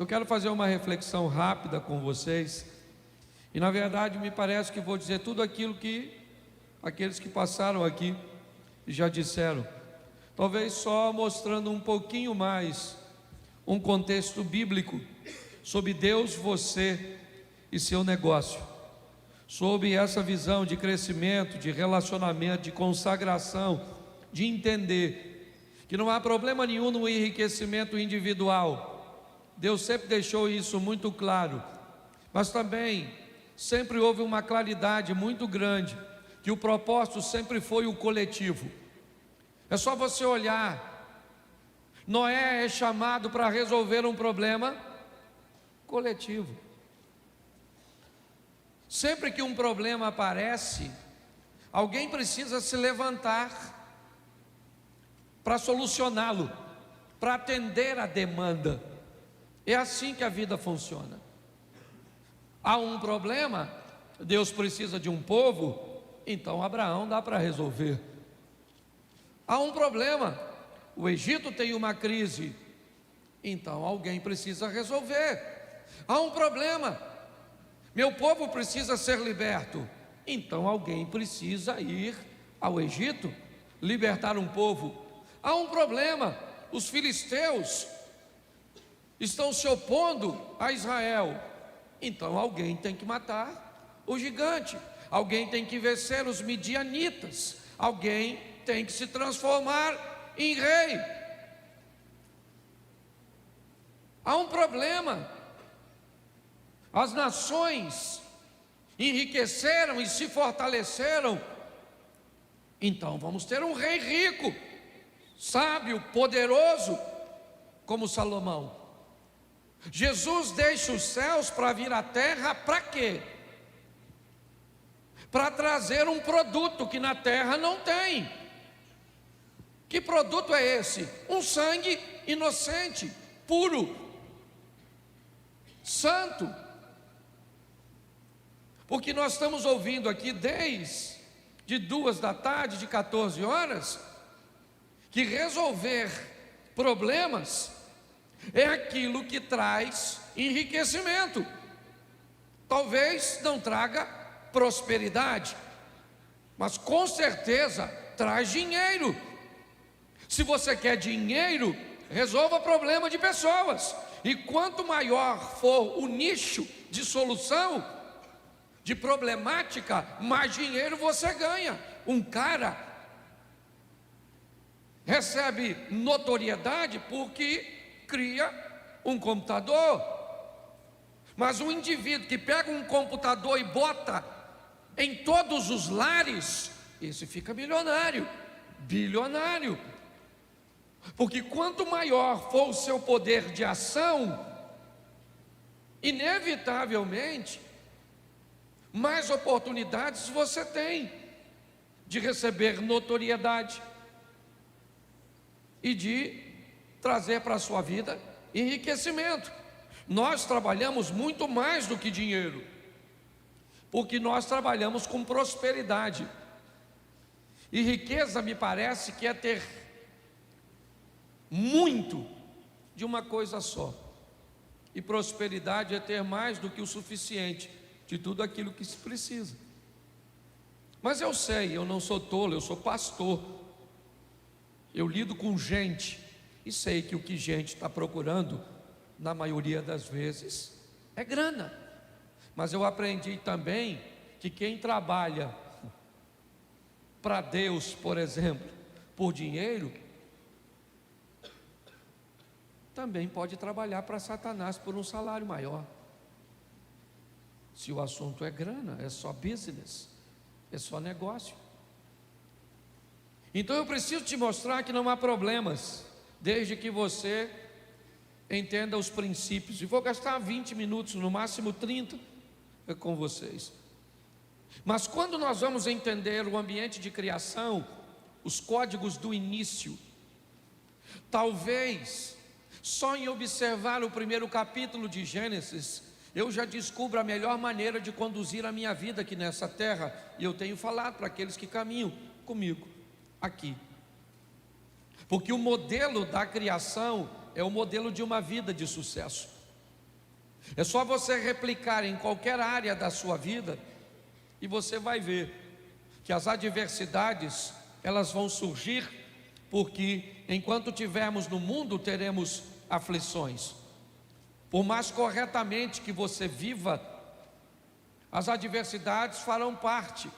eu quero fazer uma reflexão rápida com vocês. E na verdade me parece que vou dizer tudo aquilo que aqueles que passaram aqui já disseram. Talvez só mostrando um pouquinho mais um contexto bíblico sobre Deus, você e seu negócio, sobre essa visão de crescimento, de relacionamento, de consagração, de entender que não há problema nenhum no enriquecimento individual. Deus sempre deixou isso muito claro, mas também sempre houve uma claridade muito grande, que o propósito sempre foi o coletivo. É só você olhar, Noé é chamado para resolver um problema coletivo. Sempre que um problema aparece, alguém precisa se levantar para solucioná-lo, para atender a demanda. É assim que a vida funciona. Há um problema, Deus precisa de um povo, então Abraão dá para resolver. Há um problema, o Egito tem uma crise, então alguém precisa resolver. Há um problema, meu povo precisa ser liberto, então alguém precisa ir ao Egito, libertar um povo. Há um problema, os filisteus estão se opondo a Israel, então alguém tem que matar o gigante, alguém tem que vencer os midianitas, alguém tem que se transformar em rei. Há um problema, as nações enriqueceram e se fortaleceram, então vamos ter um rei rico, sábio, poderoso, como Salomão. Jesus deixa os céus para vir à terra, para quê? Para trazer um produto que na terra não tem. Que produto é esse? Um sangue inocente, puro, santo. Porque nós estamos ouvindo aqui desde 2 da tarde, de 14 horas, que resolver problemas é aquilo que traz enriquecimento. Talvez não traga prosperidade, mas com certeza traz dinheiro. Se você quer dinheiro, resolva problema de pessoas. E quanto maior for o nicho de solução, de problemática, mais dinheiro você ganha. Um cara recebe notoriedade porque cria um computador, mas um indivíduo que pega um computador e bota em todos os lares, esse fica milionário, bilionário. Porque quanto maior for o seu poder de ação, inevitavelmente mais oportunidades você tem de receber notoriedade e de trazer para a sua vida enriquecimento. Nós trabalhamos muito mais do que dinheiro, porque nós trabalhamos com prosperidade. E riqueza me parece que é ter muito de uma coisa só, e prosperidade é ter mais do que o suficiente de tudo aquilo que se precisa. Mas eu sei, eu não sou tolo, eu sou pastor, eu lido com gente e sei que o que gente está procurando, na maioria das vezes, é grana. Mas eu aprendi também que quem trabalha para Deus, por exemplo, por dinheiro, também pode trabalhar para Satanás por um salário maior. Se o assunto é grana, é só business, é só negócio. Então eu preciso te mostrar que não há problemas, desde que você entenda os princípios. E vou gastar 20 minutos, no máximo 30, com vocês. Mas quando nós vamos entender o ambiente de criação, os códigos do início, talvez só em observar o primeiro capítulo de Gênesis, eu já descubro a melhor maneira de conduzir a minha vida aqui nessa terra. E eu tenho falado para aqueles que caminham comigo aqui, porque o modelo da criação é o modelo de uma vida de sucesso. É só você replicar em qualquer área da sua vida e você vai ver que as adversidades, elas vão surgir, porque enquanto tivermos no mundo, teremos aflições. Por mais corretamente que você viva, as adversidades farão parte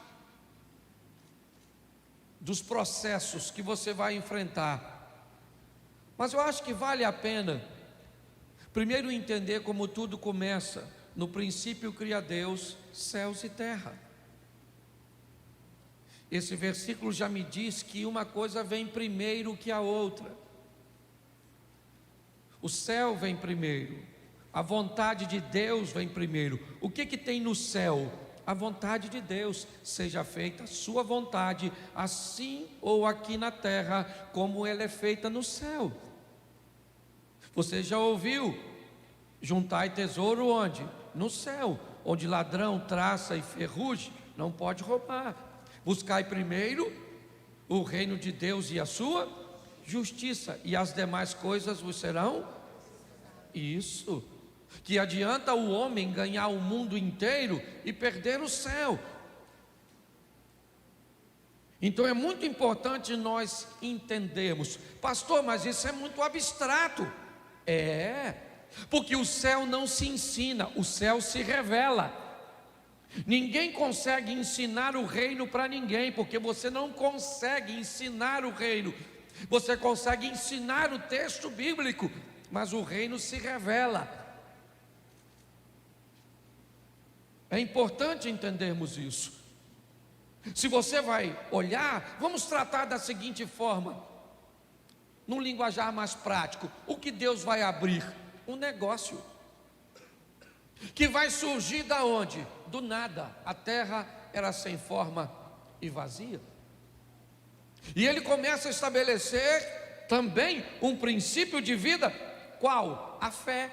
dos processos que você vai enfrentar. Mas eu acho que vale a pena primeiro entender como tudo começa. No princípio cria Deus céus e terra. Esse versículo já me diz que uma coisa vem primeiro que a outra. O céu vem primeiro, a vontade de Deus vem primeiro. O que tem no céu? A vontade de Deus. Seja feita a sua vontade, assim ou aqui na terra, como ela é feita no céu. Você já ouviu: juntai tesouro onde? No céu, onde ladrão, traça e ferrugem não pode roubar. Buscai primeiro o reino de Deus e a sua justiça, e as demais coisas vos serão. Isso. Que adianta o homem ganhar o mundo inteiro e perder o céu? Então é muito importante nós entendermos: pastor, mas isso é muito abstrato. Porque o céu não se ensina, o céu se revela. Ninguém consegue ensinar o reino para ninguém, porque você não consegue ensinar o reino. Você consegue ensinar o texto bíblico, mas o reino se revela. É importante entendermos isso. Se você vai olhar, vamos tratar da seguinte forma, num linguajar mais prático: o que Deus vai abrir? Um negócio que vai surgir da onde? Do nada. A terra era sem forma e vazia, e Ele começa a estabelecer também um princípio de vida. Qual? A fé.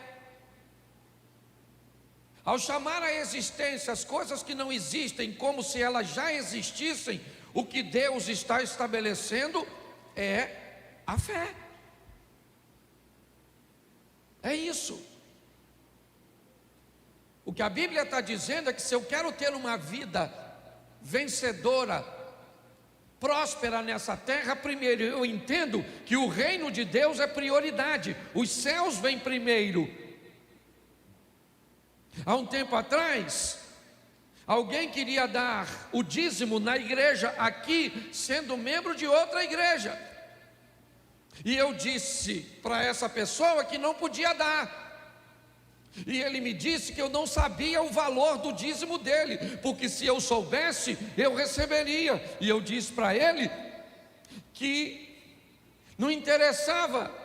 Ao chamar à existência as coisas que não existem como se elas já existissem, o que Deus está estabelecendo é a fé. É isso. O que a Bíblia está dizendo é que se eu quero ter uma vida vencedora, próspera nessa terra, primeiro eu entendo que o reino de Deus é prioridade. Os céus vêm primeiro. Há um tempo atrás, alguém queria dar o dízimo na igreja aqui, sendo membro de outra igreja, e eu disse para essa pessoa que não podia dar. E ele me disse que eu não sabia o valor do dízimo dele, porque se eu soubesse, eu receberia. E eu disse para ele que não interessava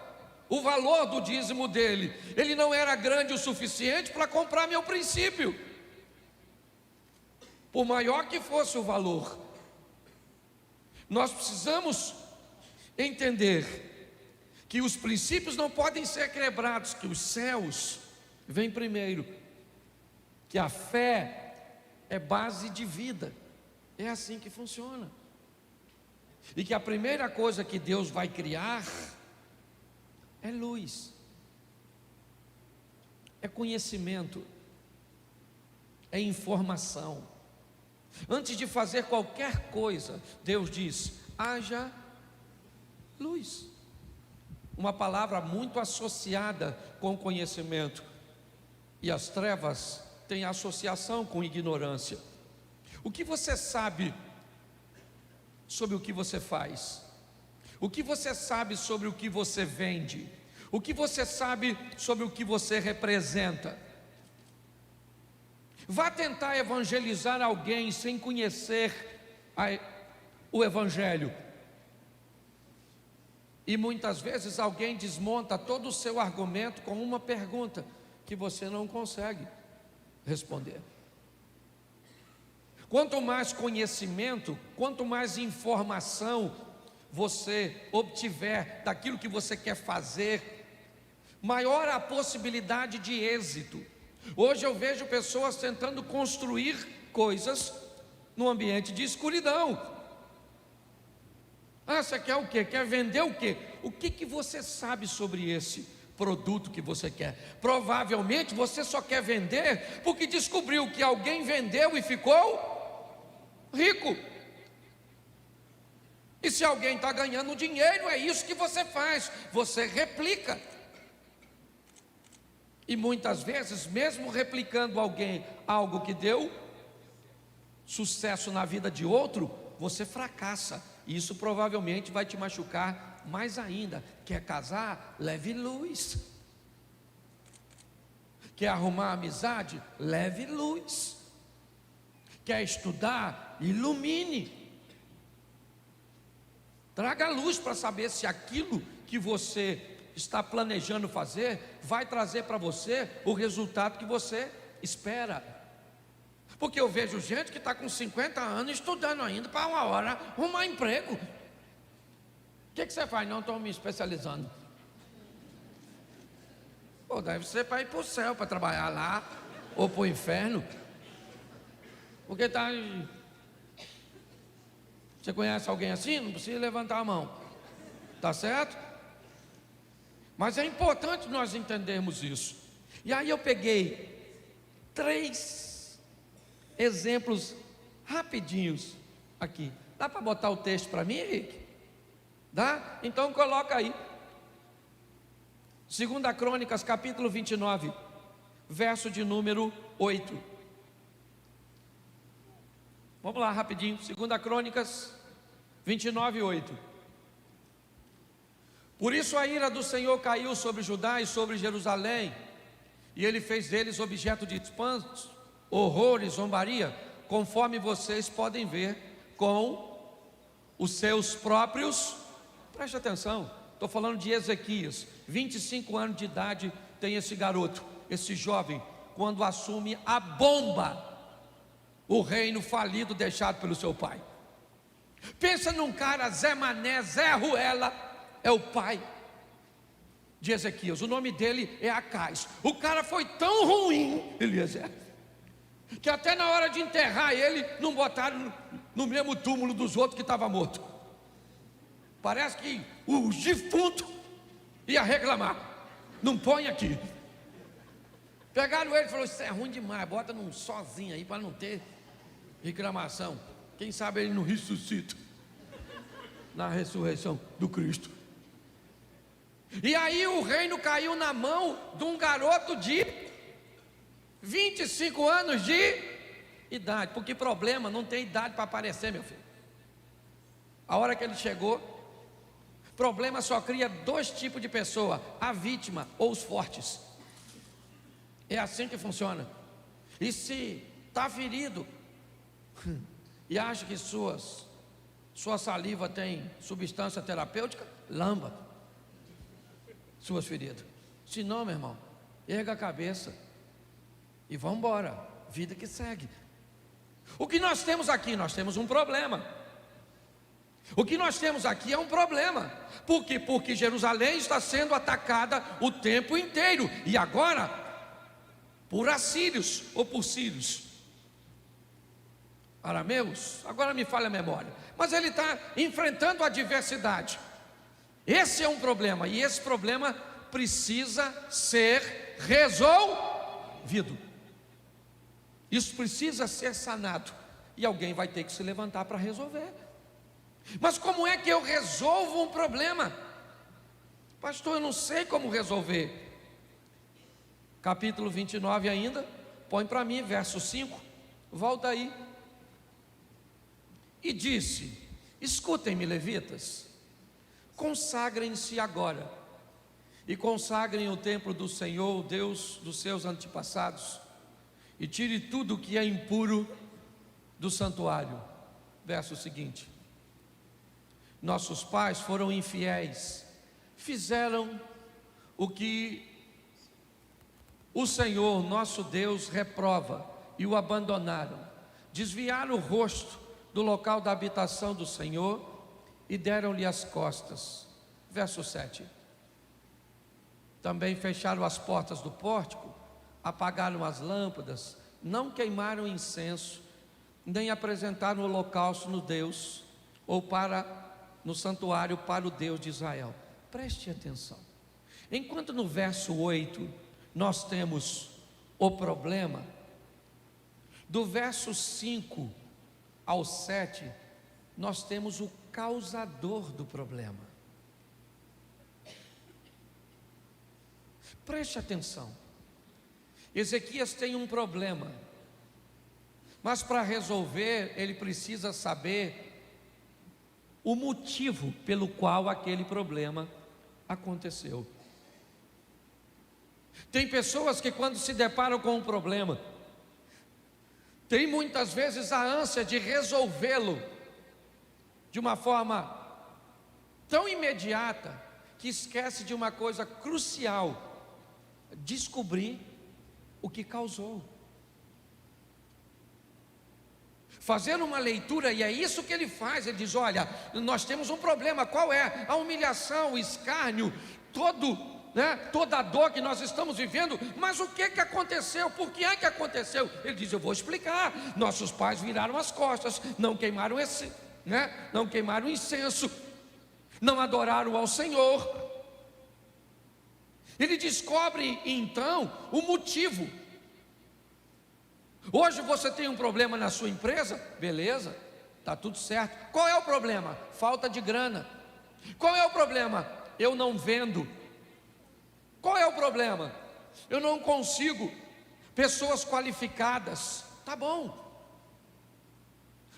o valor do dízimo dele, ele não era grande o suficiente para comprar meu princípio, por maior que fosse o valor. Nós precisamos entender que os princípios não podem ser quebrados, que os céus vêm primeiro, que a fé é base de vida. É assim que funciona. E que a primeira coisa que Deus vai criar é luz, é conhecimento, é informação. Antes de fazer qualquer coisa, Deus diz: haja luz. Uma palavra muito associada com conhecimento, e as trevas têm associação com ignorância. O que você sabe sobre o que você faz? O que você sabe sobre o que você vende? O que você sabe sobre o que você representa? Vá tentar evangelizar alguém sem conhecer o evangelho, e muitas vezes alguém desmonta todo o seu argumento com uma pergunta que você não consegue responder. Quanto mais conhecimento, quanto mais informação você obtiver daquilo que você quer fazer, maior a possibilidade de êxito. Hoje eu vejo pessoas tentando construir coisas num ambiente de escuridão. Você quer o quê? Quer vender o quê? O que você sabe sobre esse produto que você quer. Provavelmente você só quer vender porque descobriu que alguém vendeu e ficou rico. E se alguém está ganhando dinheiro, é isso que você faz, você replica. E muitas vezes, mesmo replicando algo que deu sucesso na vida de outro, você fracassa. E isso provavelmente vai te machucar mais ainda. Quer casar? Leve luz. Quer arrumar amizade? Leve luz. Quer estudar? Ilumine. Traga luz para saber se aquilo que você está planejando fazer vai trazer para você o resultado que você espera. Porque eu vejo gente que está com 50 anos estudando ainda para uma hora arrumar emprego. O que você faz? Não, estou me especializando. Pô, deve ser para ir para o céu, para trabalhar lá, ou para o inferno. Porque está... Você conhece alguém assim? Não precisa levantar a mão. Tá certo? Mas é importante nós entendermos isso. E aí eu peguei 3 exemplos rapidinhos aqui. Dá para botar o texto para mim, Henrique? Dá? Então coloca aí. 2 Crônicas, capítulo 29, verso de número 8. Vamos lá rapidinho. 2 Crônicas 29, 8. Por isso a ira do Senhor caiu sobre Judá e sobre Jerusalém, e ele fez deles objeto de espantos, horror e zombaria, conforme vocês podem ver com os seus próprios. Preste atenção, estou falando de Ezequias. 25 anos de idade tem esse garoto, esse jovem, quando assume a bomba, o reino falido deixado pelo seu pai. Pensa num cara, Zé Mané, Zé Ruela, é o pai de Ezequias. O nome dele é Acais. O cara foi tão ruim, Eliezer, que até na hora de enterrar ele, não botaram no mesmo túmulo dos outros que estava morto. Parece que o defunto ia reclamar: não põe aqui. Pegaram ele e falaram: isso é ruim demais, bota num sozinho aí para não ter reclamação. Quem sabe ele não ressuscita na ressurreição do Cristo. E aí o reino caiu na mão de um garoto de 25 anos de idade. Porque problema não tem idade para aparecer, meu filho. A hora que ele chegou, problema só cria 2 tipos de pessoa: a vítima ou os fortes. É assim que funciona. E se está ferido e acha que sua saliva tem substância terapêutica, lamba suas feridas. Se não, meu irmão, erga a cabeça e vamos embora, vida que segue. O que nós temos aqui? Nós temos um problema. O que nós temos aqui é um problema. Por quê? Porque Jerusalém está sendo atacada o tempo inteiro, e agora por assírios ou por sírios, arameus, agora me falha a memória, mas ele está enfrentando a adversidade. Esse é um problema, e esse problema precisa ser resolvido. Isso precisa ser sanado, e alguém vai ter que se levantar para resolver. Mas como é que eu resolvo um problema? Pastor, eu não sei como resolver. Capítulo 29 ainda, põe para mim, verso 5, volta aí. E disse: escutem-me, levitas, consagrem-se agora, e consagrem o templo do Senhor, o Deus dos seus antepassados, e tire tudo o que é impuro do santuário. Verso seguinte: nossos pais foram infiéis, fizeram o que o Senhor nosso Deus reprova, e o abandonaram, desviaram o rosto do local da habitação do Senhor, e deram-lhe as costas. Verso 7: também fecharam as portas do pórtico, apagaram as lâmpadas, não queimaram incenso, nem apresentaram holocausto no Deus, ou no santuário para o Deus de Israel. Preste atenção. Enquanto no verso 8 nós temos o problema, do verso 5 ao 7 nós temos o causador do problema. Preste atenção. Ezequias tem um problema, mas para resolver ele precisa saber o motivo pelo qual aquele problema aconteceu. Tem pessoas que quando se deparam com um problema, tem muitas vezes a ânsia de resolvê-lo de uma forma tão imediata que esquece de uma coisa crucial: descobrir o que causou. Fazer uma leitura, e é isso que ele faz. Ele diz: olha, nós temos um problema. Qual é? A humilhação, o escárnio, toda a dor que nós estamos vivendo. Mas o que aconteceu? Por que é que aconteceu? Ele diz: eu vou explicar. Nossos pais viraram as costas, não queimaram não queimaram incenso, não adoraram ao Senhor. Ele descobre então o motivo. Hoje você tem um problema na sua empresa, beleza, está tudo certo. Qual é o problema? Falta de grana. Qual é o problema? Eu não vendo. Qual é o problema? Eu não consigo pessoas qualificadas. Tá bom.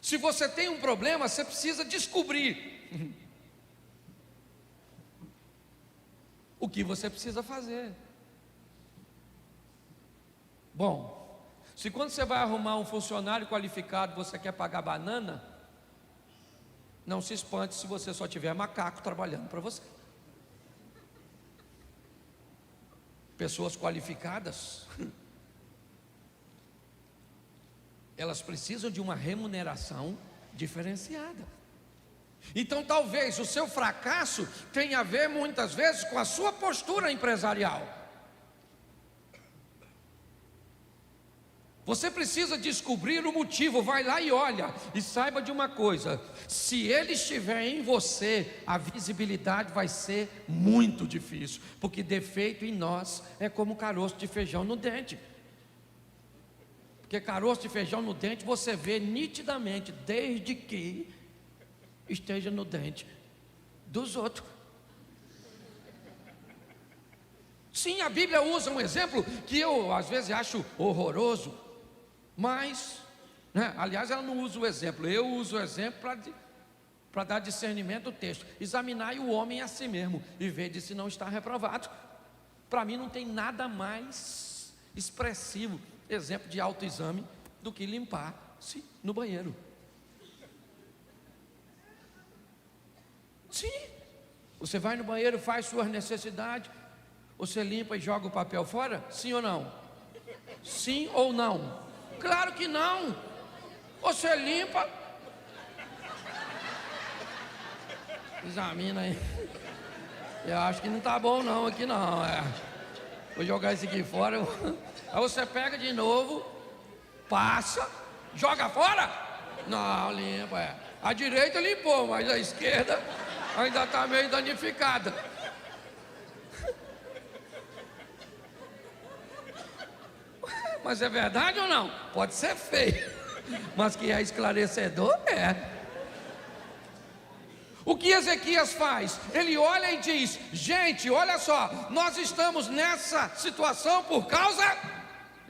Se você tem um problema, você precisa descobrir o que você precisa fazer. Bom, se quando você vai arrumar um funcionário qualificado, você quer pagar banana, não se espante se você só tiver macaco trabalhando para você. Pessoas qualificadas, elas precisam de uma remuneração diferenciada. Então talvez o seu fracasso tenha a ver muitas vezes com a sua postura empresarial. Você precisa descobrir o motivo. Vai lá e olha, e saiba de uma coisa: se ele estiver em você, a visibilidade vai ser muito difícil, porque defeito em nós é como caroço de feijão no dente. Porque caroço de feijão no dente você vê nitidamente, desde que esteja no dente dos outros. Sim, a Bíblia usa um exemplo que eu às vezes acho horroroso, mas, aliás, ela não usa o exemplo, eu uso o exemplo para dar discernimento do texto. Examinai o homem a si mesmo e vede se não está reprovado. Para mim não tem nada mais expressivo, exemplo de autoexame, do que limpar-se no banheiro. Sim, você vai no banheiro, faz suas necessidades, você limpa e joga o papel fora? Sim ou não? Sim ou não? Claro que não. Você limpa, examina aí. Eu acho que não está bom não, aqui não. Vou jogar isso aqui fora. Aí você pega de novo, passa, joga fora? Não, limpa. A direita limpou, mas a esquerda ainda está meio danificada. Mas é verdade ou não? Pode ser feio, mas que é esclarecedor, é. O que Ezequias faz? Ele olha e diz: gente, olha só, nós estamos nessa situação por causa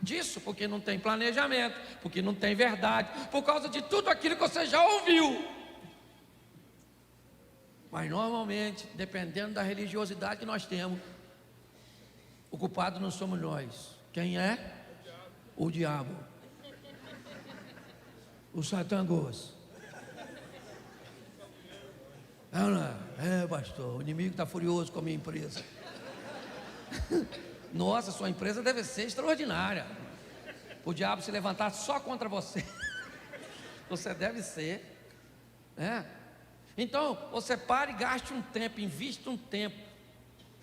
disso, porque não tem planejamento, porque não tem verdade, por causa de tudo aquilo que você já ouviu. Mas normalmente, dependendo da religiosidade que nós temos, o culpado não somos nós. Quem é? O diabo. O satangos. Pastor, o inimigo está furioso com a minha empresa. Nossa, sua empresa deve ser extraordinária. O diabo se levantar só contra você. Você deve ser, Então, você pare e gaste um tempo, invista um tempo.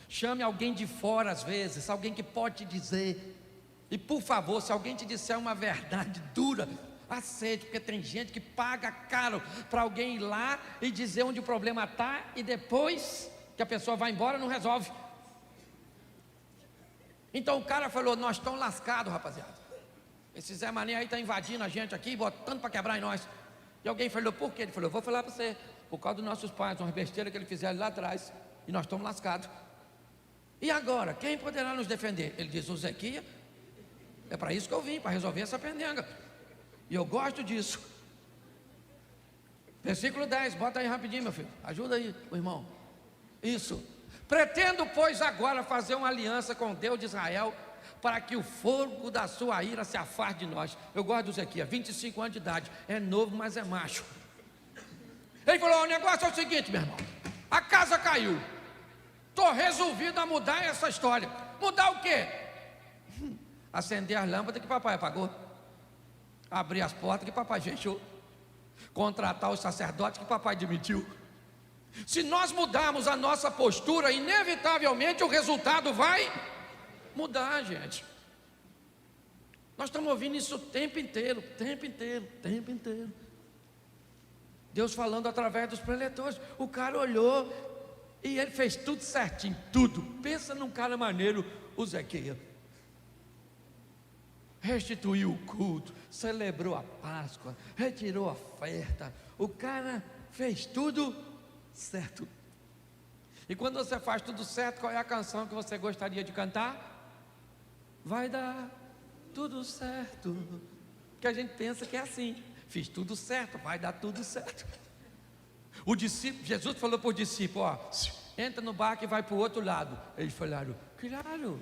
Chame alguém de fora às vezes, alguém que pode te dizer. E por favor, se alguém te disser uma verdade dura, aceite, porque tem gente que paga caro para alguém ir lá e dizer onde o problema está, e depois que a pessoa vai embora não resolve. Então o cara falou: nós estamos lascados, rapaziada. Esse Zé Mané aí está invadindo a gente aqui, botando para quebrar em nós. E alguém falou: por quê? Ele falou: eu vou falar para você, por causa dos nossos pais, umas besteiras que eles fizeram lá atrás, e nós estamos lascados. E agora, quem poderá nos defender? Ele diz: o Zequias. É para isso que eu vim, para resolver essa pendenga. E eu gosto disso. Versículo 10, bota aí rapidinho, meu filho. Ajuda aí, o irmão. Isso. Pretendo, pois, agora fazer uma aliança com o Deus de Israel, para que o fogo da sua ira se afaste de nós. Eu gosto do Zequias, 25 anos de idade. É novo, mas é macho. Ele falou: o negócio é o seguinte, meu irmão. A casa caiu. Estou resolvido a mudar essa história. Mudar o quê? Acender as lâmpadas que papai apagou. Abrir as portas que papai fechou. Contratar os sacerdotes que papai demitiu. Se nós mudarmos a nossa postura, inevitavelmente o resultado vai mudar, gente. Nós estamos ouvindo isso o tempo inteiro, tempo inteiro, tempo inteiro. Deus falando através dos preletores. O cara olhou e ele fez tudo certinho, tudo. Pensa num cara maneiro, o Zequias. Restituiu o culto, celebrou a Páscoa, retirou a oferta. O cara fez tudo certo. E quando você faz tudo certo, qual é a canção que você gostaria de cantar? Vai dar tudo certo. Porque a gente pensa que é assim: fiz tudo certo, vai dar tudo certo. O discípulo, Jesus falou para o discípulo: ó, entra no barco e vai para o outro lado. Eles falaram: claro,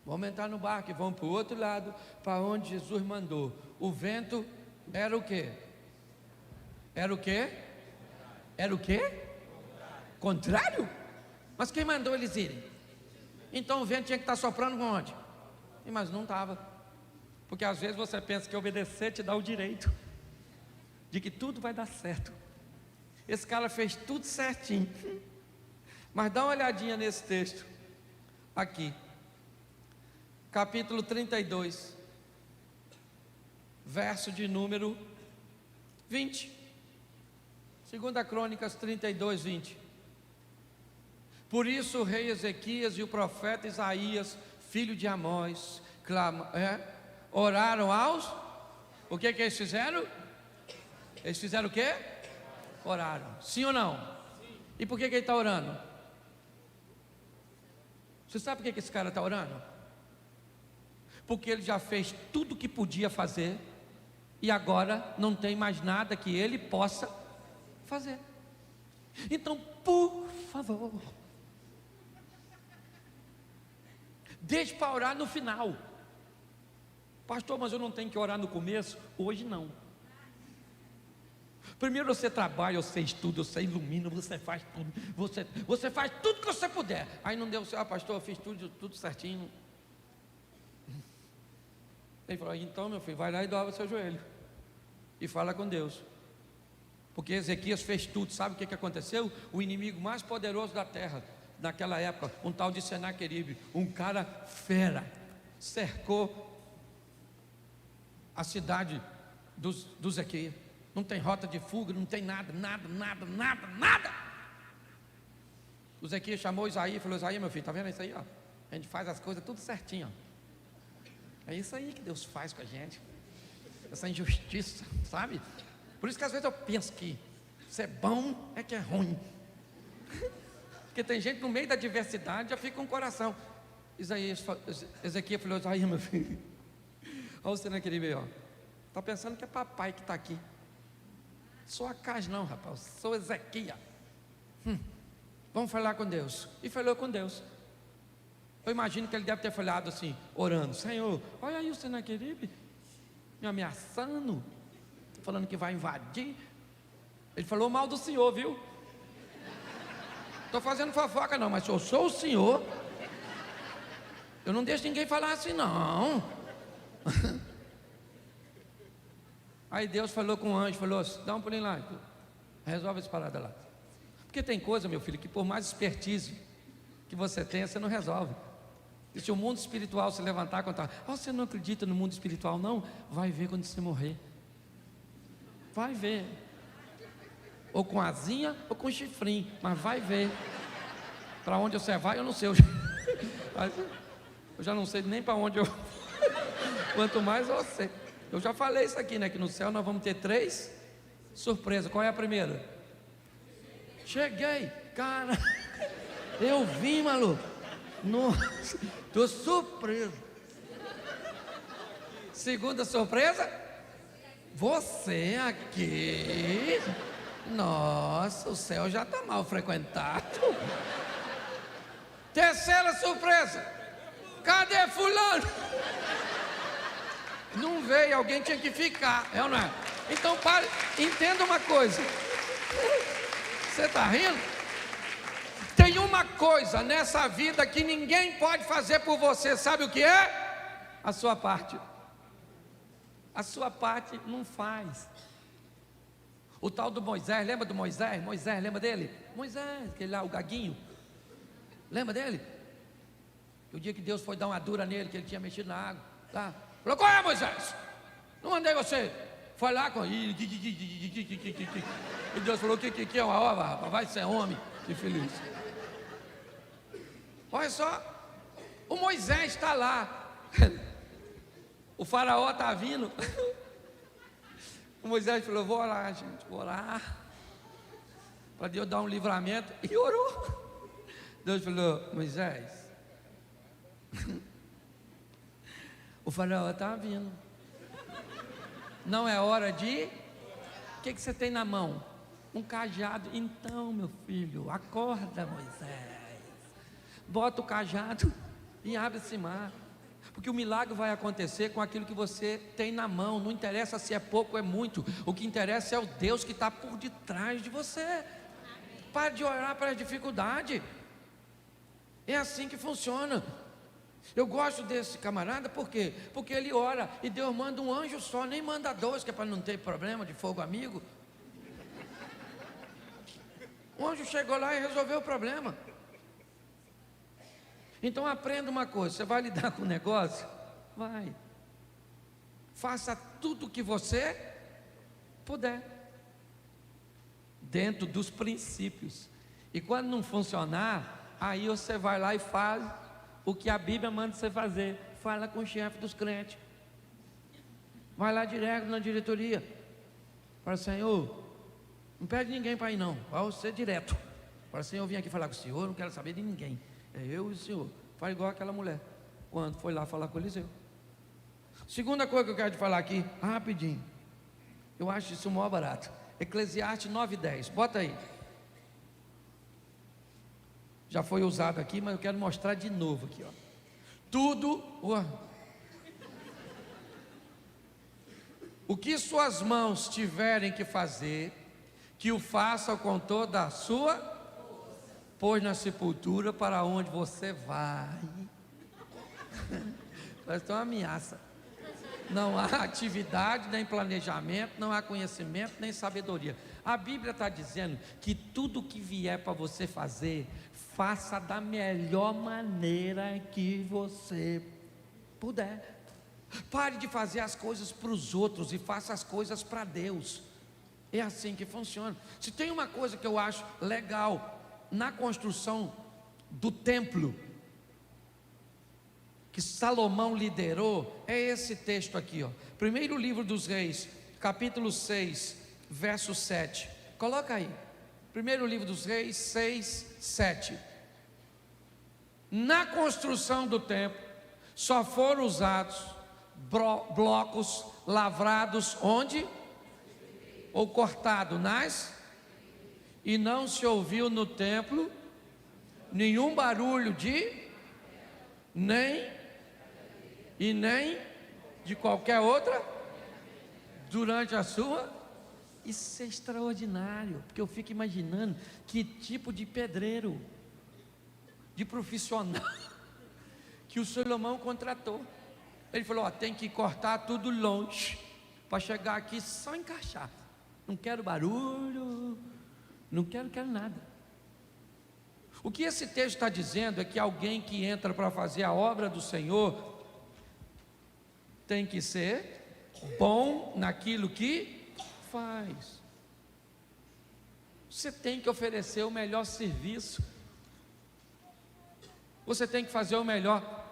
vamos entrar no barco e vamos para o outro lado, para onde Jesus mandou. O vento era o quê? Era o quê? Era o quê? Contrário? Mas quem mandou eles irem? Então o vento tinha que estar soprando onde? Mas não estava. Porque às vezes você pensa que obedecer te dá o direito de que tudo vai dar certo. Esse cara fez tudo certinho. Mas dá uma olhadinha nesse texto aqui, capítulo 32, verso de número 20. 2 Crônicas 32, 20. Por isso o rei Ezequias e o profeta Isaías, filho de Amós, oraram aos... O que eles fizeram? Eles fizeram o quê? Oraram. Sim ou não? Sim. E por que ele está orando? Você sabe por que esse cara está orando? Porque ele já fez tudo o que podia fazer e agora não tem mais nada que ele possa fazer. Então, por favor, deixe para orar no final. Pastor, mas eu não tenho que orar no começo? Hoje não. Primeiro você trabalha, você estuda, você ilumina, você faz tudo, você faz tudo que você puder. Aí não deu certo: pastor, eu fiz tudo certinho. Ele falou: então, meu filho, vai lá e dobra o seu joelho e fala com Deus. Porque Ezequias fez tudo. Sabe o que aconteceu? O inimigo mais poderoso da terra naquela época, um tal de Senaqueribe, um cara fera, cercou a cidade do Ezequias. Não tem rota de fuga, não tem nada. O Ezequias chamou Isaías e falou: Isaías, meu filho, está vendo isso aí? Ó? A gente faz as coisas tudo certinho. Ó. É isso aí que Deus faz com a gente. Essa injustiça, sabe? Por isso que às vezes eu penso que ser bom é que é ruim. Porque tem gente no meio da diversidade já fica com o coração. Ezequias falou: Isaías, meu filho, olha você naquele meio, ó. Está pensando que é papai que está aqui. Sou Acaz não, rapaz, sou Ezequias. Vamos falar com Deus. E falou com Deus. Eu imagino que ele deve ter falado assim, orando: Senhor, olha aí o Senaqueribe me ameaçando, falando que vai invadir. Ele falou mal do Senhor, viu? Estou fazendo fofoca não, mas se eu sou o Senhor, eu não deixo ninguém falar assim não. Aí Deus falou com o anjo, falou: dá um pulinho lá, resolve essa parada lá. Porque tem coisa, meu filho, que por mais expertise que você tenha, você não resolve. E se o mundo espiritual se levantar e contar: você não acredita no mundo espiritual não? Vai ver quando você morrer. Vai ver. Ou com asinha ou com chifrinho, mas vai ver. Para onde você vai eu não sei. Eu já não sei nem para onde eu quanto mais você. Eu já falei isso aqui, né? Que no céu nós vamos ter 3 surpresas. Qual é a primeira? Cheguei, cara. Eu vim, maluco. Nossa, tô surpreso. Segunda surpresa? Você aqui. Nossa, o céu já está mal frequentado. Terceira surpresa. Cadê fulano? Não veio, alguém tinha que ficar, é ou não é? Então pare, entenda uma coisa. Você está rindo? Tem uma coisa nessa vida que ninguém pode fazer por você, sabe o que é? A sua parte. A sua parte não faz. O tal do Moisés, lembra do Moisés? Moisés, lembra dele? Moisés, aquele lá, o gaguinho. Lembra dele? O dia que Deus foi dar uma dura nele, que ele tinha mexido na água. Tá? Falou, qual é, Moisés? Não mandei você. Foi lá com... E Deus falou, que é uma obra, rapaz? Vai ser homem e feliz. Olha só, o Moisés está lá. O faraó está vindo. O Moisés falou, vou orar, gente, vou orar para Deus dar um livramento. E orou. Deus falou, Moisés, o faraó está vindo. Não é hora de... O que você tem na mão? Um cajado. Então, meu filho, acorda, Moisés. Bota o cajado e abre esse mar. Porque o milagre vai acontecer com aquilo que você tem na mão. Não interessa se é pouco ou é muito. O que interessa é o Deus que está por detrás de você. Pare de orar para a dificuldade. É assim que funciona. Eu gosto desse camarada, por quê? Porque ele ora e Deus manda um anjo só, nem manda 2, que é para não ter problema de fogo amigo. O anjo chegou lá e resolveu o problema. Então aprenda uma coisa, você vai lidar com o negócio? Vai. Faça tudo o que você puder, dentro dos princípios. E quando não funcionar, aí você vai lá e faz o que a Bíblia manda você fazer. Fala com o chefe dos crentes. Vai lá direto na diretoria. Fala, Senhor, não pede ninguém para ir não, vai você direto. Fala, Senhor, eu vim aqui falar com o Senhor, não quero saber de ninguém. É eu e o Senhor. Faz igual aquela mulher, quando foi lá falar com Eliseu. Segunda coisa que eu quero te falar aqui, rapidinho. Eu acho isso o maior barato. Eclesiastes 9:10, bota aí. Já foi usado aqui, mas eu quero mostrar de novo aqui, ó. Tudo, o que suas mãos tiverem que fazer, que o façam com toda a sua, pois na sepultura para onde você vai. Parece uma ameaça. Não há atividade, nem planejamento, não há conhecimento, nem sabedoria. A Bíblia está dizendo que tudo que vier para você fazer, faça da melhor maneira que você puder. Pare de fazer as coisas para os outros e faça as coisas para Deus. É assim que funciona. Se tem uma coisa que eu acho legal na construção do templo, que Salomão liderou, é esse texto aqui, ó. Primeiro livro dos Reis, capítulo 6, verso 7. Coloca aí. Primeiro livro dos Reis, 6, 7. Na construção do templo, só foram usados blocos lavrados onde? Ou cortado nas? E não se ouviu no templo nenhum barulho de nem de qualquer outra durante a sua. Isso é extraordinário, porque eu fico imaginando que tipo de pedreiro, de profissional que o Salomão contratou. Ele falou, ó, tem que cortar tudo longe para chegar aqui só encaixar. Não quero barulho, não quero nada. O que esse texto está dizendo é que alguém que entra para fazer a obra do Senhor tem que ser bom naquilo que faz. Você tem que oferecer o melhor serviço. Você tem que fazer o melhor.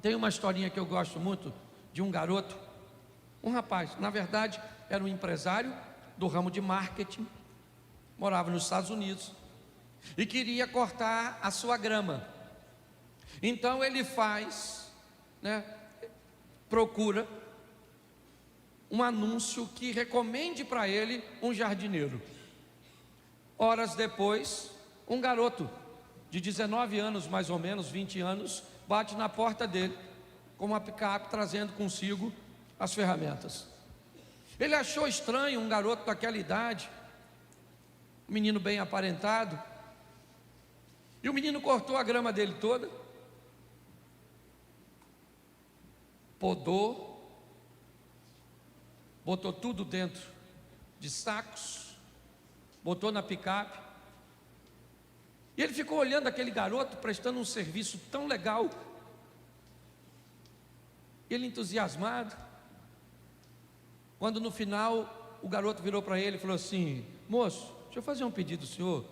Tem uma historinha que eu gosto muito de um garoto, um rapaz, na verdade era um empresário do ramo de marketing, morava nos Estados Unidos e queria cortar a sua grama. Então ele faz, procura um anúncio que recomende para ele um jardineiro. Horas depois, um garoto de 19 anos, mais ou menos, 20 anos, bate na porta dele com uma picape trazendo consigo as ferramentas. Ele achou estranho um garoto daquela idade, um menino bem aparentado, e o menino cortou a grama dele toda, podou, botou tudo dentro de sacos, botou na picape, e ele ficou olhando aquele garoto prestando um serviço tão legal, ele entusiasmado, quando no final o garoto virou para ele e falou assim: moço, deixa eu fazer um pedido ao senhor,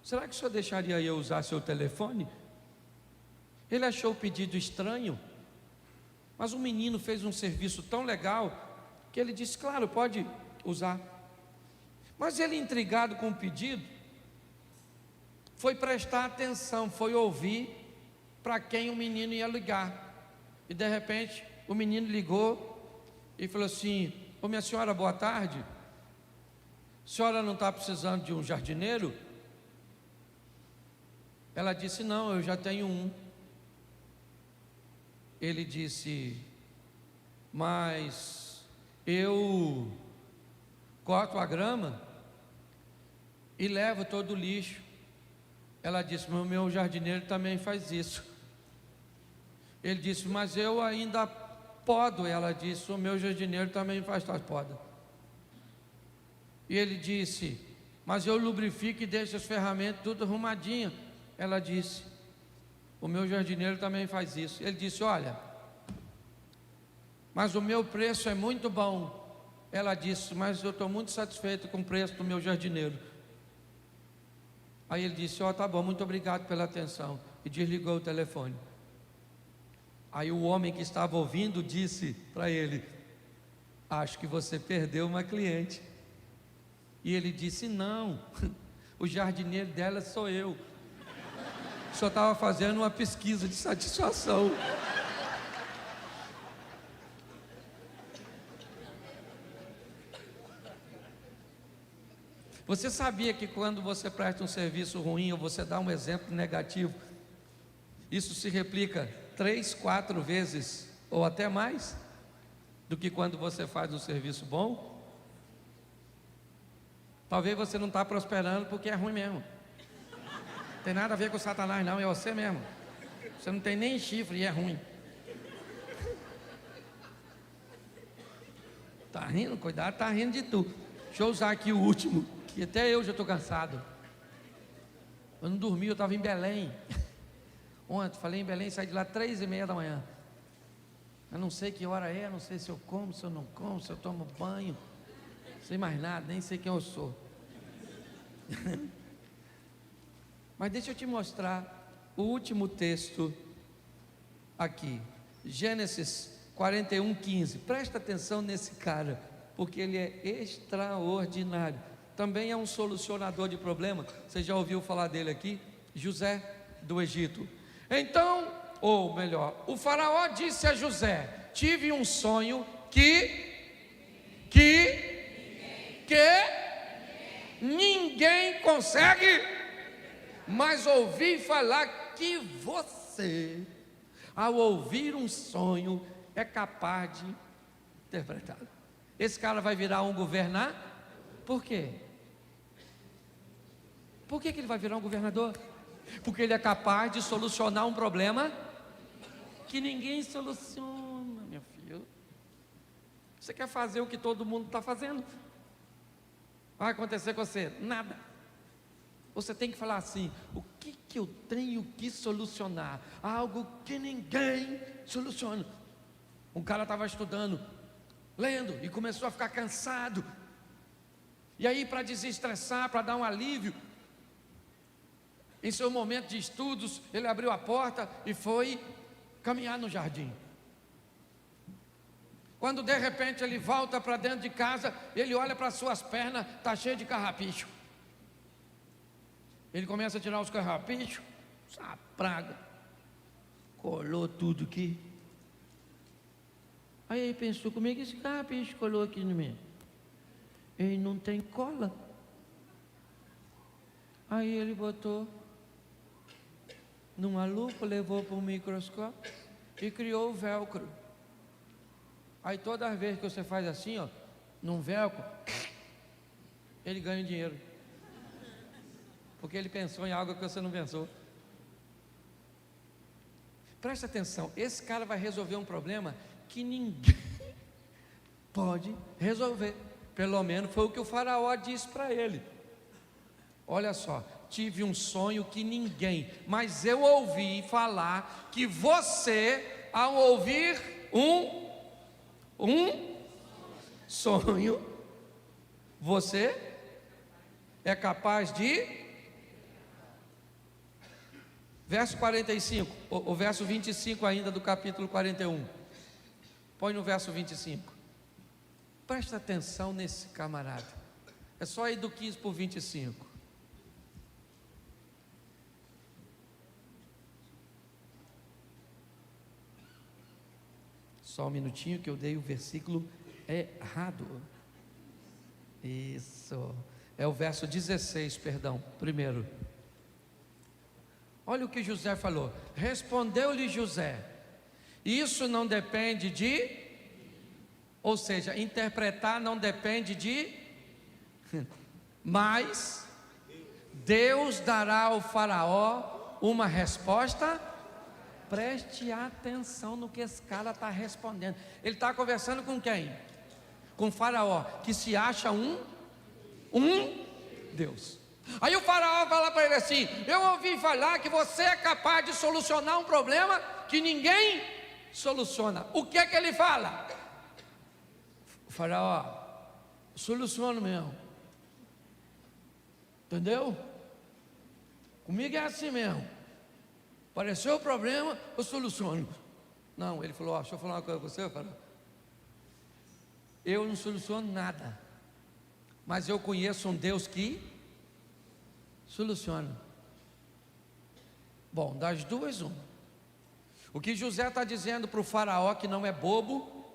será que o senhor deixaria eu usar seu telefone? Ele achou o pedido estranho, mas o menino fez um serviço tão legal, que ele disse: claro, pode usar. Mas ele, intrigado com o pedido, foi prestar atenção, foi ouvir para quem o menino ia ligar. E de repente o menino ligou e falou assim: ô minha senhora, boa tarde, a senhora não está precisando de um jardineiro? Ela disse: não, eu já tenho um. Ele disse: mas eu corto a grama e levo todo o lixo. Ela disse: mas o meu jardineiro também faz isso. Ele disse: mas eu ainda podo. Ela disse: o meu jardineiro também faz as podas. E ele disse: mas eu lubrifico e deixo as ferramentas tudo arrumadinho. Ela disse: o meu jardineiro também faz isso. Ele disse: olha, mas o meu preço é muito bom. Ela disse: mas eu estou muito satisfeito com o preço do meu jardineiro. Aí ele disse: ó, tá bom, muito obrigado pela atenção. E desligou o telefone. Aí o homem que estava ouvindo disse para ele: acho que você perdeu uma cliente. E ele disse: não, o jardineiro dela sou eu. Só estava fazendo uma pesquisa de satisfação. Você sabia que quando você presta um serviço ruim ou você dá um exemplo negativo, isso se replica 3, 4 vezes ou até mais do que quando você faz um serviço bom? Talvez você não está prosperando porque é ruim mesmo. Não tem nada a ver com Satanás não, é você mesmo. Você não tem nem chifre e é ruim. Tá rindo? Cuidado, tá rindo de tu. Deixa eu usar aqui o último, que até eu já estou cansado. Eu não dormi, eu estava em Belém. Ontem, falei em Belém, saí de lá 3h30 da manhã. Eu não sei que hora é, não sei se eu como, se eu não como, se eu tomo banho. Não sei mais nada, nem sei quem eu sou. Mas deixa eu te mostrar o último texto aqui. Gênesis 41:15. Presta atenção nesse cara, porque ele é extraordinário. Também é um solucionador de problema. Você já ouviu falar dele aqui? José do Egito. Então, ou melhor, o faraó disse a José: tive um sonho que ninguém consegue, mas ouvi falar que você, ao ouvir um sonho, é capaz de interpretá-lo. Esse cara vai virar um governador? Por quê? Por que ele vai virar um governador? Porque ele é capaz de solucionar um problema que ninguém soluciona, meu filho. Você quer fazer o que todo mundo está fazendo? Vai acontecer com você? Nada. Você tem que falar assim: o que eu tenho que solucionar? Algo que ninguém soluciona. Um cara estava estudando, lendo, e começou a ficar cansado. E aí, para desestressar, para dar um alívio, em seu momento de estudos, ele abriu a porta e foi caminhar no jardim. Quando de repente ele volta para dentro de casa, ele olha para as suas pernas, está cheio de carrapicho. Ele começa a tirar os carrapichos, essa praga, colou tudo aqui. Aí ele pensou, como é que esse carrapicho colou aqui no meio? Ele não tem cola. Aí ele botou numa lupa, levou para um microscópio e criou o velcro. Aí toda vez que você faz assim, ó, num velcro, ele ganha dinheiro. Porque ele pensou em algo que você não pensou. Presta atenção, esse cara vai resolver um problema que ninguém pode resolver. Pelo menos foi o que o faraó disse para ele. Olha só, tive um sonho que ninguém, mas eu ouvi falar que você, ao ouvir um sonho, você é capaz de, verso 45, o verso 25 ainda do capítulo 41, põe no verso 25, presta atenção nesse camarada, é só ir do 15 por 25, só um minutinho que eu dei o versículo errado. Isso, é o verso 16, perdão, primeiro. Olha o que José falou. Respondeu-lhe José: isso não depende de, ou seja, interpretar não depende de, mas Deus dará ao faraó uma resposta. Preste atenção no que esse cara está respondendo. Ele está conversando com quem? Com o faraó, que se acha um Deus. Aí o faraó fala para ele assim: eu ouvi falar que você é capaz de solucionar um problema que ninguém soluciona. O que é que ele fala? O faraó: soluciono mesmo. Entendeu? Comigo é assim mesmo. Apareceu o problema, eu soluciono. Não, ele falou: deixa eu falar uma coisa com você, faraó. Eu não soluciono nada, mas eu conheço um Deus que soluciona. Bom, das duas, uma. O que José está dizendo para o faraó, que não é bobo,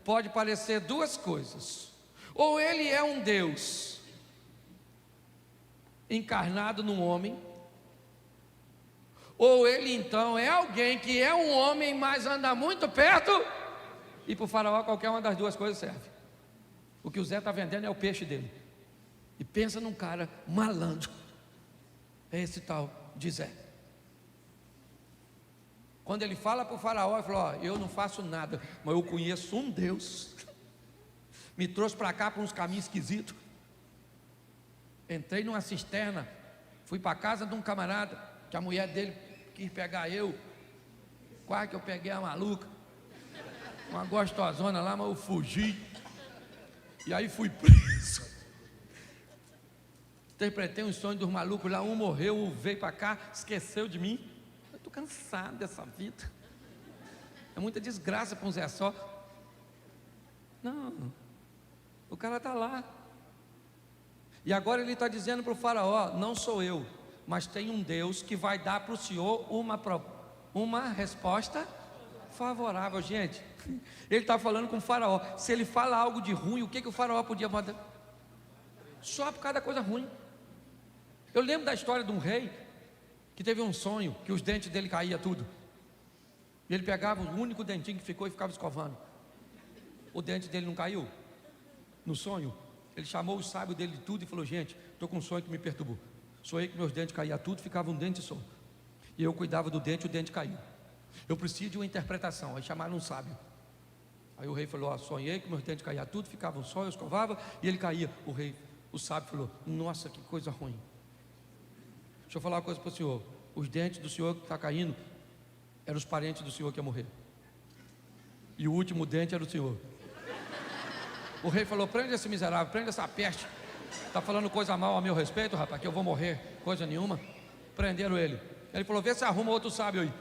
pode parecer duas coisas: ou ele é um Deus encarnado num homem, ou ele então é alguém que é um homem, mas anda muito perto, e para o faraó qualquer uma das duas coisas serve. O que o Zé está vendendo é o peixe dele. E pensa num cara malandro, é esse tal de Zé. Quando ele fala para o faraó, ele falou: eu não faço nada, mas eu conheço um Deus, me trouxe para cá por uns caminhos esquisitos. Entrei numa cisterna, fui para a casa de um camarada, que a mulher dele quis pegar eu, quase que eu peguei a maluca, uma gostosona lá, mas eu fugi, e aí fui preso. Interpretei um sonho dos malucos lá, um morreu, um veio para cá, esqueceu de mim. Eu estou cansado dessa vida, é muita desgraça para um Zé só. Não, o cara está lá, e agora ele está dizendo para o faraó: não sou eu, mas tem um Deus que vai dar para o senhor uma resposta favorável. Gente, ele está falando com o faraó. Se ele fala algo de ruim, o que o faraó podia mandar? Só por causa da coisa ruim. Eu lembro da história de um rei que teve um sonho, que os dentes dele caíam tudo, e ele pegava o único dentinho que ficou e ficava escovando. O dente dele não caiu no sonho. Ele chamou os sábios dele de tudo e falou: gente, estou com um sonho que me perturbou. Sonhei que meus dentes caíam tudo, ficava um dente só, e eu cuidava do dente, o dente caiu. Eu preciso de uma interpretação. Aí chamaram um sábio. Aí o rei falou: sonhei que meus dentes caíam tudo, ficava um só, eu escovava e ele caía. O sábio falou: nossa, que coisa ruim. Deixa eu falar uma coisa para o senhor: os dentes do senhor que está caindo eram os parentes do senhor que ia morrer, e o último dente era o senhor. O rei falou: prende esse miserável, prende essa peste, está falando coisa mal a meu respeito, rapaz, que eu vou morrer, coisa nenhuma. Prenderam ele. Ele falou: vê se arruma outro sábio aí.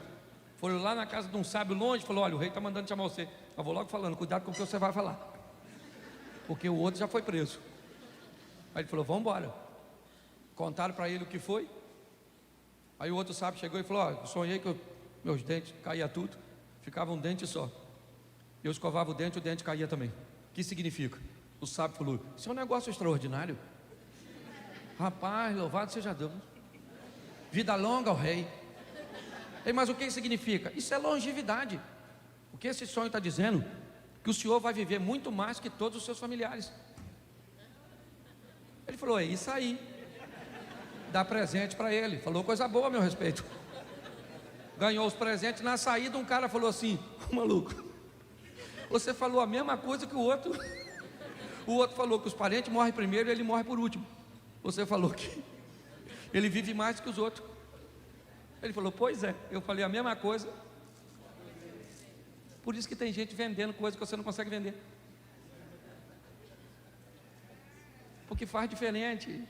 Foram lá na casa de um sábio longe, falou: olha, o rei está mandando chamar você. Eu vou logo falando, cuidado com o que você vai falar, porque o outro já foi preso. Aí ele falou: vamos embora. Contaram para ele o que foi. Aí o outro sábio chegou e falou: eu sonhei que meus dentes caía tudo, ficava um dente só. Eu escovava o dente caía também. O que significa? O sábio falou: isso é um negócio extraordinário. Rapaz, louvado seja Deus. Vida longa ao rei. Ei, mas o que significa? Isso é longevidade. O que esse sonho está dizendo? Que o senhor vai viver muito mais que todos os seus familiares. Ele falou: é isso aí. Dá presente para ele. Falou coisa boa a meu respeito. Ganhou os presentes. Na saída um cara falou assim: maluco, você falou a mesma coisa que o outro. O outro falou que os parentes morrem primeiro e ele morre por último. Você falou que ele vive mais que os outros. Ele falou: pois é, eu falei a mesma coisa. Por isso que tem gente vendendo coisa que você não consegue vender, porque faz diferente.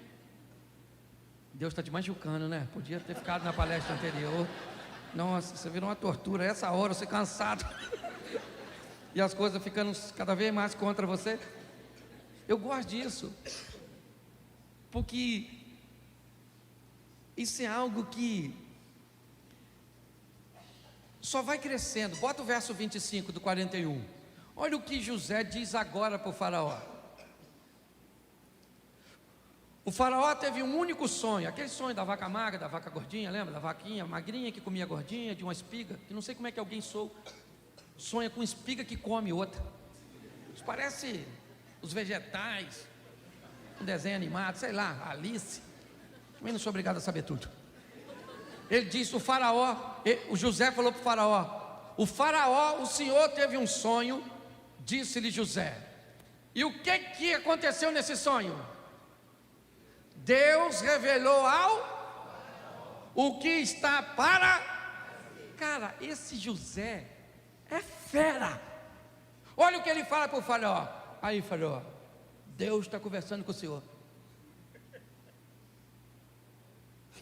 Deus está te machucando, né? Podia ter ficado na palestra anterior. Nossa, você virou uma tortura. Essa hora você cansado e as coisas ficando cada vez mais contra você. Eu gosto disso, porque isso é algo que só vai crescendo. Bota o verso 25 do 41. Olha o que José diz agora para o faraó. O faraó teve um único sonho, aquele sonho da vaca magra, da vaca gordinha, lembra? Da vaquinha magrinha que comia gordinha, de uma espiga, que não sei como é que alguém sonha com espiga que come outra. Isso parece os vegetais, um desenho animado, sei lá, Alice. Também não sou obrigado a saber tudo. Ele disse: o José falou para o faraó, o senhor teve um sonho, disse-lhe José. E o que aconteceu nesse sonho? Deus revelou o que está para... Cara, esse José é fera. Olha o que ele fala para o faraó. Aí, faraó, Deus está conversando com o senhor.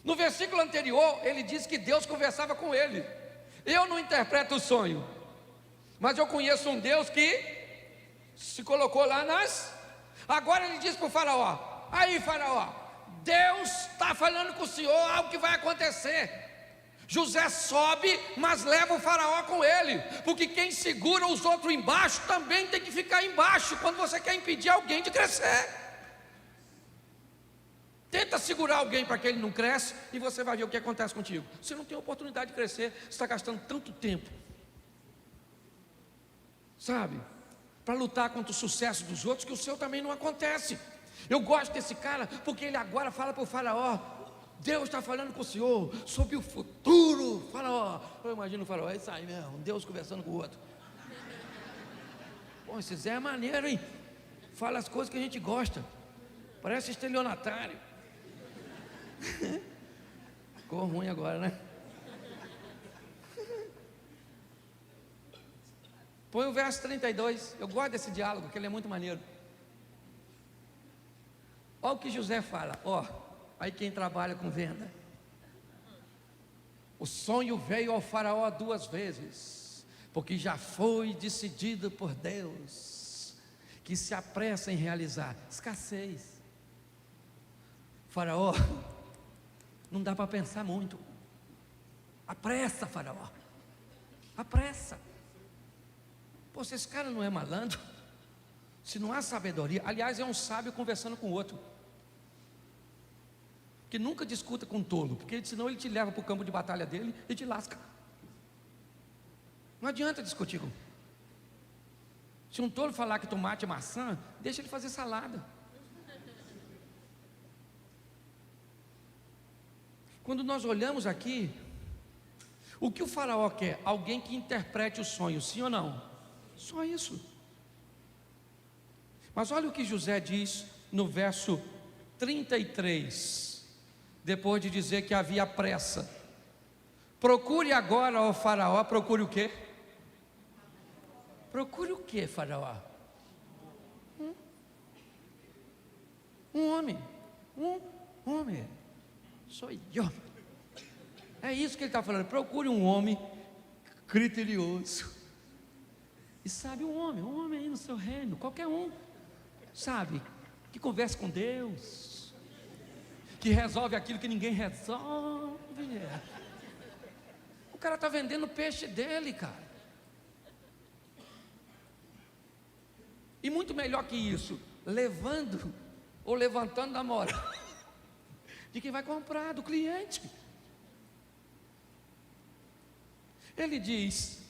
No versículo anterior, ele disse que Deus conversava com ele. Eu não interpreto o sonho, mas eu conheço um Deus que se colocou lá Agora ele diz para o faraó: aí, faraó, Deus está falando com o senhor algo que vai acontecer. José sobe, mas leva o faraó com ele, porque quem segura os outros embaixo também tem que ficar embaixo quando você quer impedir alguém de crescer. Tenta segurar alguém para que ele não cresça, e você vai ver o que acontece contigo. Você não tem oportunidade de crescer, você está gastando tanto tempo, sabe, para lutar contra o sucesso dos outros, que o seu também não acontece. Eu gosto desse cara, porque ele agora fala para o faraó: Deus está falando com o senhor sobre o futuro. Faraó, eu imagino o faraó: é isso aí mesmo, Deus conversando com o outro. Pô, esse Zé é maneiro, hein? Fala as coisas que a gente gosta, parece estelionatário. Ficou ruim agora, né? Põe o verso 32. Eu gosto desse diálogo, que ele é muito maneiro. Olha o que José fala. Aí quem trabalha com venda. O sonho veio ao faraó 2 vezes, porque já foi decidido por Deus, que se apressa em realizar. Escassez. Faraó, não dá para pensar muito. Apressa, faraó. Apressa. Pô, se esse cara não é malandro, se não há sabedoria, aliás, é um sábio conversando com o outro, que nunca discuta com um tolo, porque senão ele te leva para o campo de batalha dele e te lasca. Não adianta discutir com. Se um tolo falar que tomate é maçã, deixa ele fazer salada. Quando nós olhamos aqui, o que o faraó quer? Alguém que interprete o sonho, sim ou não? Só isso. Mas olha o que José diz no verso 33, depois de dizer que havia pressa. Procure agora, ó faraó, procure o quê? Procure o quê, faraó? Um homem. Sou eu. É isso que ele está falando. Procure um homem criterioso. E sabe, um homem aí no seu reino, qualquer um, sabe, que conversa com Deus, que resolve aquilo que ninguém resolve. O cara está vendendo o peixe dele, cara. E muito melhor que isso, levando ou levantando a moral de quem vai comprar, do cliente. Ele diz: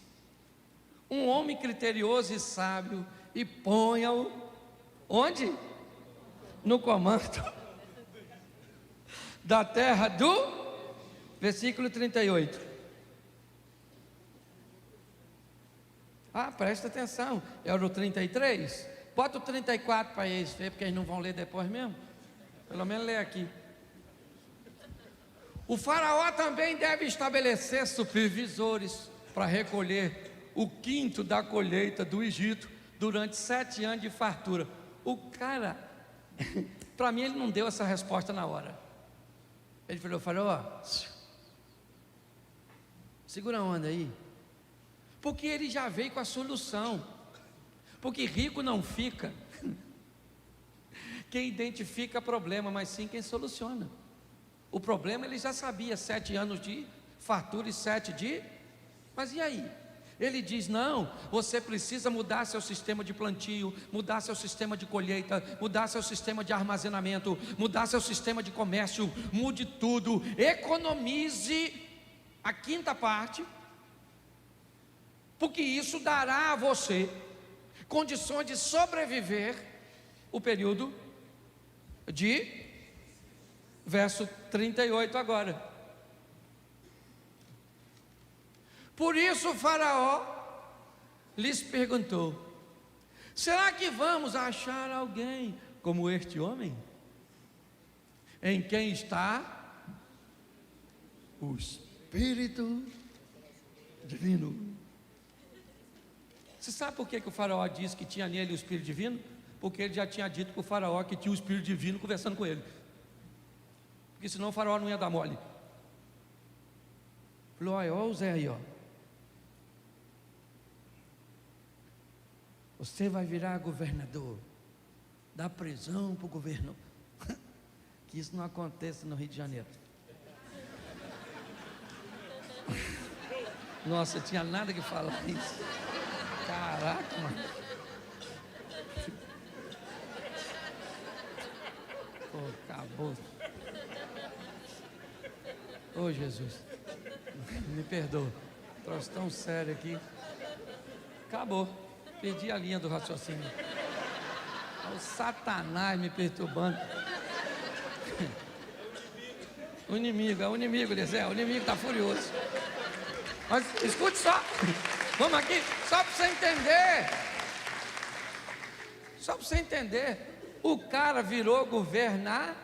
um homem criterioso e sábio, e ponha-o onde? No comando da terra do versículo 38. Presta atenção, é o do 33. Bota o 34 para eles ver, porque eles não vão ler depois mesmo. Pelo menos lê aqui. O faraó também deve estabelecer supervisores para recolher o quinto da colheita do Egito durante 7 anos de fartura. O cara, para mim, ele não deu essa resposta na hora. Ele falou: faraó, segura a onda aí. Porque ele já veio com a solução. Porque rico não fica quem identifica problema, mas sim quem soluciona. O problema ele já sabia, 7 anos de fartura e 7 de... Mas e aí? Ele diz: não, você precisa mudar seu sistema de plantio, mudar seu sistema de colheita, mudar seu sistema de armazenamento, mudar seu sistema de comércio, mude tudo, economize a quinta parte, porque isso dará a você condições de sobreviver o período de verso 38 agora. Por isso o faraó lhes perguntou: será que vamos achar alguém como este homem, em quem está o Espírito Divino? Você sabe por que o faraó disse que tinha nele o Espírito Divino? Porque ele já tinha dito para o faraó que tinha o Espírito Divino conversando com ele. Porque senão o faraó não ia dar mole. Falou: olha o Zé aí, ó. Você vai virar governador. Dá prisão para o governo. Que isso não aconteça no Rio de Janeiro. Nossa, eu tinha nada que falar isso. Caraca, mano. Acabou. Ô Jesus, me perdoa. Troço tão sério aqui. Acabou. Perdi a linha do raciocínio. O Satanás me perturbando. O inimigo, Eliseu, o inimigo está furioso. Mas escute só. Vamos aqui, só para você entender. Só para você entender. O cara virou governador.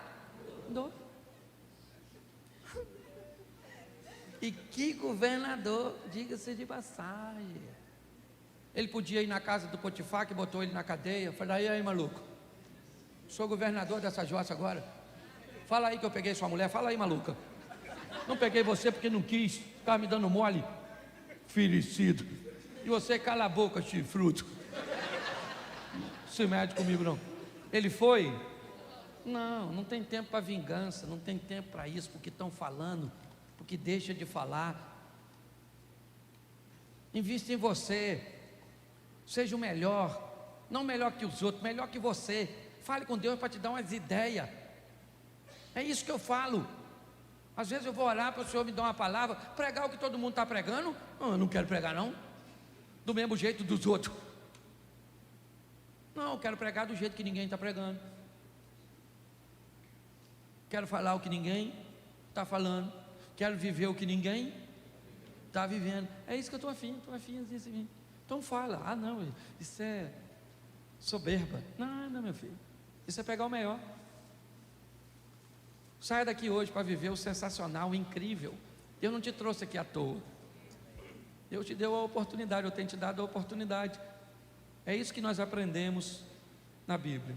E que governador, diga-se de passagem. Ele podia ir na casa do Potifar, que botou ele na cadeia. Falei: e aí, maluco? Sou governador dessa jossa agora. Fala aí que eu peguei sua mulher. Fala aí, maluca. Não peguei você porque não quis. Ficava me dando mole. Fericido. E você cala a boca, chifruto. Se mede comigo não. Ele foi? Não tem tempo para vingança. Não tem tempo para isso, porque estão falando, porque deixa de falar. Invista em você. Seja o melhor. Não melhor que os outros, melhor que você. Fale com Deus para te dar umas ideias. É isso que eu falo. Às vezes eu vou orar para o Senhor me dar uma palavra, pregar o que todo mundo está pregando. Não, eu não quero pregar não. Do mesmo jeito dos outros. Não, eu quero pregar do jeito que ninguém está pregando. Quero falar o que ninguém está falando. Quero viver o que ninguém está vivendo. É isso que eu estou afim disso. Então fala: não, isso é soberba. Não, meu filho. Isso é pegar o melhor. Saia daqui hoje para viver o sensacional, o incrível. Deus não te trouxe aqui à toa. Deus te deu a oportunidade, eu tenho te dado a oportunidade. É isso que nós aprendemos na Bíblia.